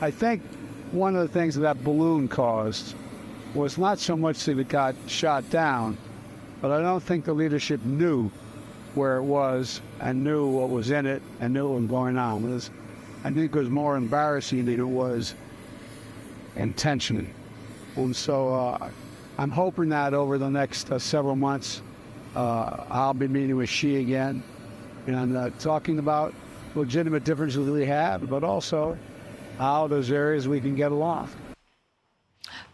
I think one of the things that balloon caused was not so much that it got shot down, but I don't think the leadership knew where it was and knew what was in it and knew what was going on. I think it was more embarrassing than it was intentional. And so I'm hoping that over the next several months, I'll be meeting with Xi again and talking about legitimate differences we have, but also how there's areas we can get along.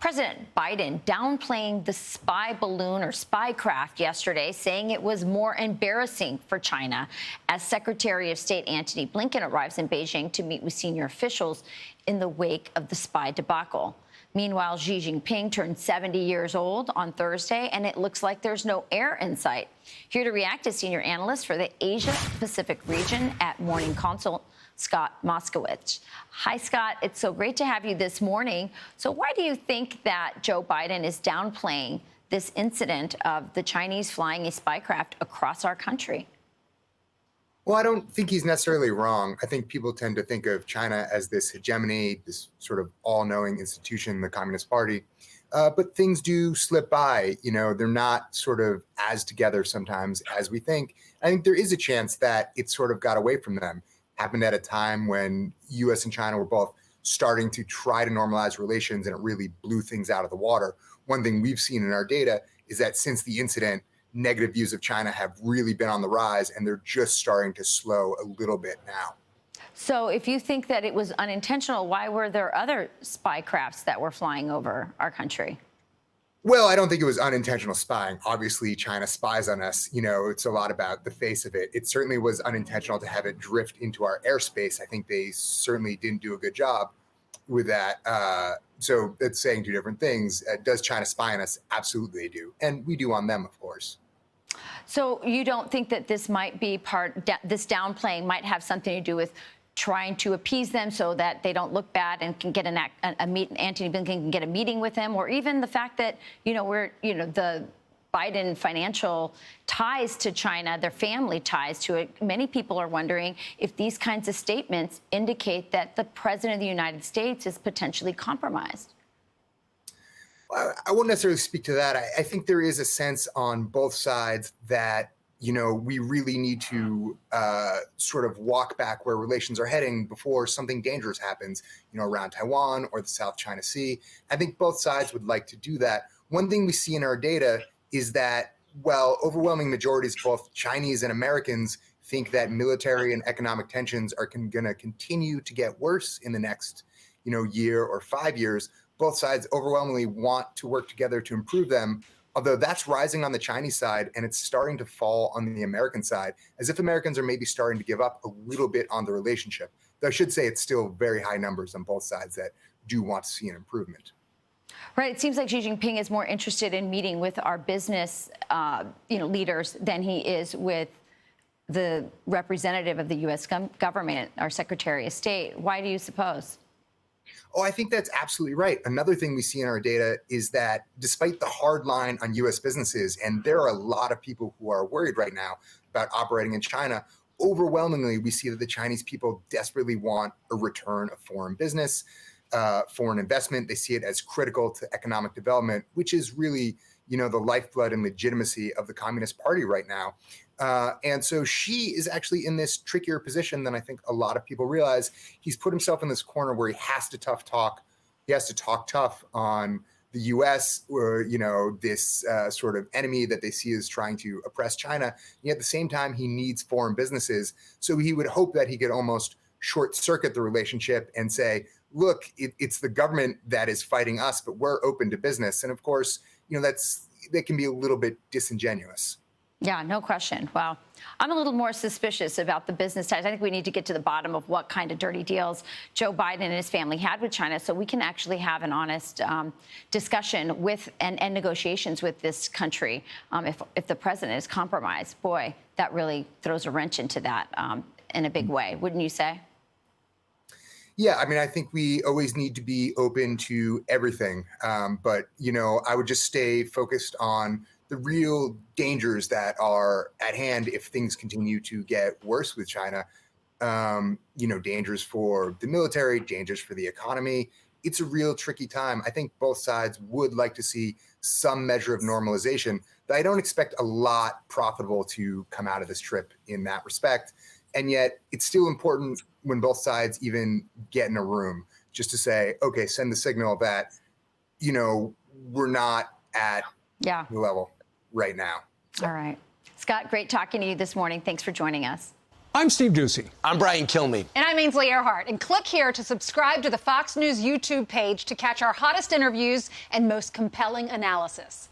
President Biden downplaying the spy balloon or spycraft yesterday, saying it was more embarrassing for China as Secretary of State Antony Blinken arrives in Beijing to meet with senior officials in the wake of the spy debacle. Meanwhile, Xi Jinping turned 70 years old on Thursday, and it looks like there's no heir in sight. Here to react is senior analyst for the Asia-Pacific region at Morning Consult, Scott Moskowitz. Hi, Scott. It's so great to have you this morning. So why do you think that Joe Biden is downplaying this incident of the Chinese flying a spycraft across our country? Well, I don't think he's necessarily wrong. I think people tend to think of China as this hegemony, this sort of all-knowing institution, the Communist Party. But things do slip by. They're not sort of as together sometimes as we think. I think there is a chance that it sort of got away from them. Happened at a time when U.S. and China were both starting to try to normalize relations, and it really blew things out of the water. One thing we've seen in our data is that since the incident, negative views of China have really been on the rise, and they're just starting to slow a little bit now. So if you think that it was unintentional, why were there other spy crafts that were flying over our country? Well, I don't think it was unintentional spying. Obviously, China spies on us. It's a lot about the face of it. It certainly was unintentional to have it drift into our airspace. I think they certainly didn't do a good job with that. So that's saying two different things. Does China spy on us? Absolutely they do. And we do on them, of course. So you don't think that this might be this downplaying might have something to do with trying to appease them so that they don't look bad and can get Antony Blinken can get a meeting with them, or even the fact that, the Biden financial ties to China, their family ties to it. Many people are wondering if these kinds of statements indicate that the president of the United States is potentially compromised. I won't necessarily speak to that. I think there is a sense on both sides that, we really need to sort of walk back where relations are heading before something dangerous happens, around Taiwan or the South China Sea. I think both sides would like to do that. One thing we see in our data is that, overwhelming majorities, both Chinese and Americans, think that military and economic tensions are going to continue to get worse in the next, year or 5 years. Both sides overwhelmingly want to work together to improve them, although that's rising on the Chinese side and it's starting to fall on the American side, as if Americans are maybe starting to give up a little bit on the relationship. Though I should say it's still very high numbers on both sides that do want to see an improvement. Right. It seems like Xi Jinping is more interested in meeting with our business, leaders than he is with the representative of the U.S. government, our Secretary of State. Why do you suppose? Oh, I think that's absolutely right. Another thing we see in our data is that despite the hard line on U.S. businesses, and there are a lot of people who are worried right now about operating in China, overwhelmingly, we see that the Chinese people desperately want a return of foreign business, foreign investment. They see it as critical to economic development, which is really, the lifeblood and legitimacy of the Communist Party right now. And so Xi is actually in this trickier position than I think a lot of people realize. He's put himself in this corner where he has to talk tough on the U.S. or, this sort of enemy that they see as trying to oppress China. And at the same time, he needs foreign businesses. So he would hope that he could almost short circuit the relationship and say, look, it's the government that is fighting us, but we're open to business. And of course, that can be a little bit disingenuous. Yeah, no question. Well, I'm a little more suspicious about the business ties. I think we need to get to the bottom of what kind of dirty deals Joe Biden and his family had with China so we can actually have an honest discussion with and negotiations with this country. If the president is compromised, boy, that really throws a wrench into that in a big way, wouldn't you say? Yeah, I think we always need to be open to everything. But, I would just stay focused on the real dangers that are at hand if things continue to get worse with China. dangerous for the military, dangerous for the economy. It's a real tricky time. I think both sides would like to see some measure of normalization, but I don't expect a lot profitable to come out of this trip in that respect. And yet it's still important when both sides even get in a room just to say, okay, send the signal that, we're not at the level right now. So. All right. Scott, great talking to you this morning. Thanks for joining us. I'm Steve Ducey. I'm Brian Kilmeade. And I'm Ainsley Earhart. And click here to subscribe to the Fox News YouTube page to catch our hottest interviews and most compelling analysis.